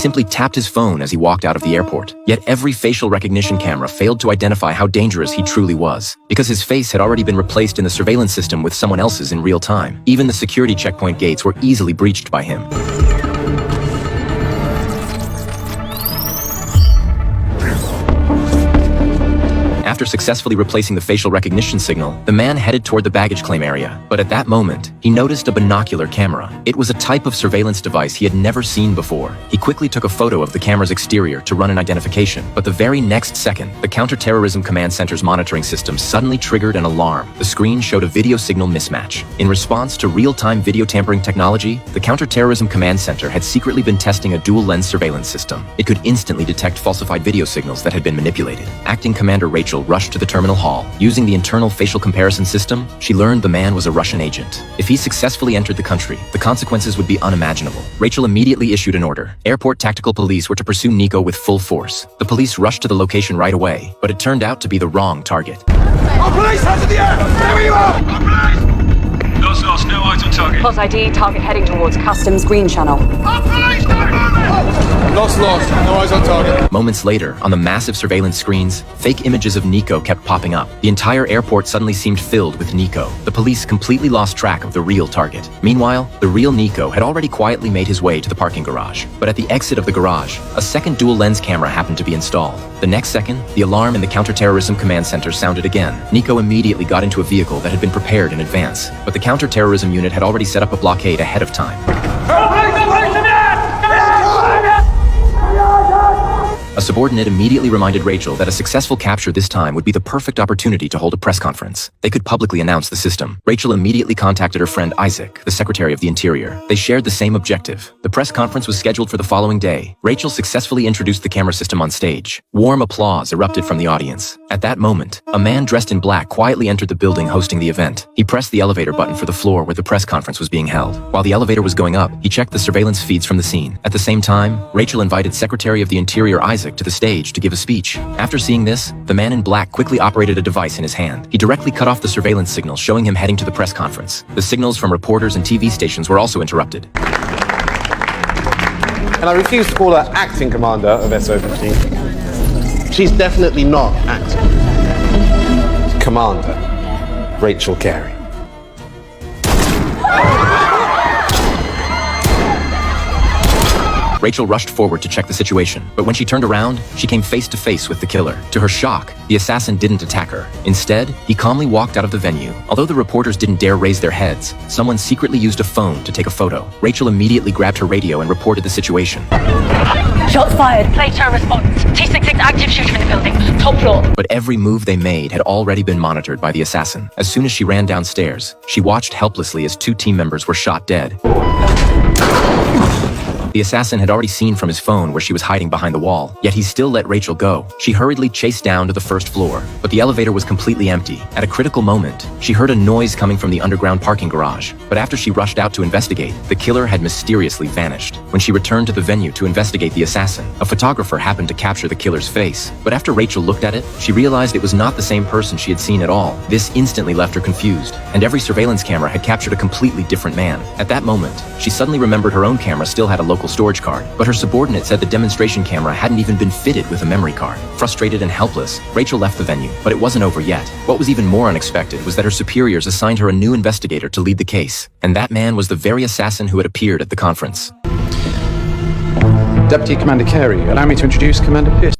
simply tapped his phone as he walked out of the airport. Yet every facial recognition camera failed to identify how dangerous he truly was, because his face had already been replaced in the surveillance system with someone else's in real time. Even the security checkpoint gates were easily breached by him. After successfully replacing the facial recognition signal, the man headed toward the baggage claim area. But at that moment, he noticed a binocular camera. It was a type of surveillance device he had never seen before. He quickly took a photo of the camera's exterior to run an identification. But the very next second, the Counterterrorism Command Center's monitoring system suddenly triggered an alarm. The screen showed a video signal mismatch. In response to real-time video tampering technology, the Counterterrorism Command Center had secretly been testing a dual-lens surveillance system. It could instantly detect falsified video signals that had been manipulated. Acting Commander Rachel rushed to the terminal hall. Using the internal facial comparison system, she learned the man was a Russian agent. If he successfully entered the country, the consequences would be unimaginable. Rachel immediately issued an order. Airport tactical police were to pursue Nico with full force. The police rushed to the location right away, but it turned out to be the wrong target. Our police, hands in the air! There you are! Our police! Lost, no eyes on target. Pos ID, target heading towards Customs Green Channel. Our police, don't move! Lost, no eyes on target. Moments later, on the massive surveillance screens, fake images of Nico kept popping up. The entire airport suddenly seemed filled with Nico. The police completely lost track of the real target. Meanwhile, the real Nico had already quietly made his way to the parking garage. But at the exit of the garage, a second dual-lens camera happened to be installed. The next second, the alarm in the Counterterrorism Command Center sounded again. Nico immediately got into a vehicle that had been prepared in advance, but the counterterrorism unit had already set up a blockade ahead of time. A subordinate immediately reminded Rachel that a successful capture this time would be the perfect opportunity to hold a press conference. They could publicly announce the system. Rachel immediately contacted her friend Isaac, the Secretary of the Interior. They shared the same objective. The press conference was scheduled for the following day. Rachel successfully introduced the camera system on stage. Warm applause erupted from the audience. At that moment, a man dressed in black quietly entered the building hosting the event. He pressed the elevator button for the floor where the press conference was being held. While the elevator was going up, he checked the surveillance feeds from the scene. At the same time, Rachel invited Secretary of the Interior Isaac to the stage to give a speech. After seeing this, the man in black quickly operated a device in his hand. He directly cut off the surveillance signal showing him heading to the press conference. The signals from reporters and TV stations were also interrupted. And I refuse to call her acting commander of SO15. She's definitely not acting. Commander Rachel Carey. Rachel rushed forward to check the situation, but when she turned around, she came face to face with the killer. To her shock, the assassin didn't attack her. Instead, he calmly walked out of the venue. Although the reporters didn't dare raise their heads, someone secretly used a phone to take a photo. Rachel immediately grabbed her radio and reported the situation. Shots fired. Plato response. T-66 active shooter in the building. Top floor. But every move they made had already been monitored by the assassin. As soon as she ran downstairs, she watched helplessly as 2 team members were shot dead. The assassin had already seen from his phone where she was hiding behind the wall, yet he still let Rachel go. She hurriedly chased down to the first floor, but the elevator was completely empty. At a critical moment, she heard a noise coming from the underground parking garage, but after she rushed out to investigate, the killer had mysteriously vanished. When she returned to the venue to investigate the assassin, a photographer happened to capture the killer's face, but after Rachel looked at it, she realized it was not the same person she had seen at all. This instantly left her confused, and every surveillance camera had captured a completely different man. At that moment, she suddenly remembered her own camera still had a local storage card, but her subordinate said the demonstration camera hadn't even been fitted with a memory card. Frustrated and helpless, Rachel left the venue, but it wasn't over yet. What was even more unexpected was that her superiors assigned her a new investigator to lead the case, and that man was the very assassin who had appeared at the conference. Deputy Commander Carey, allow me to introduce Commander Pierce.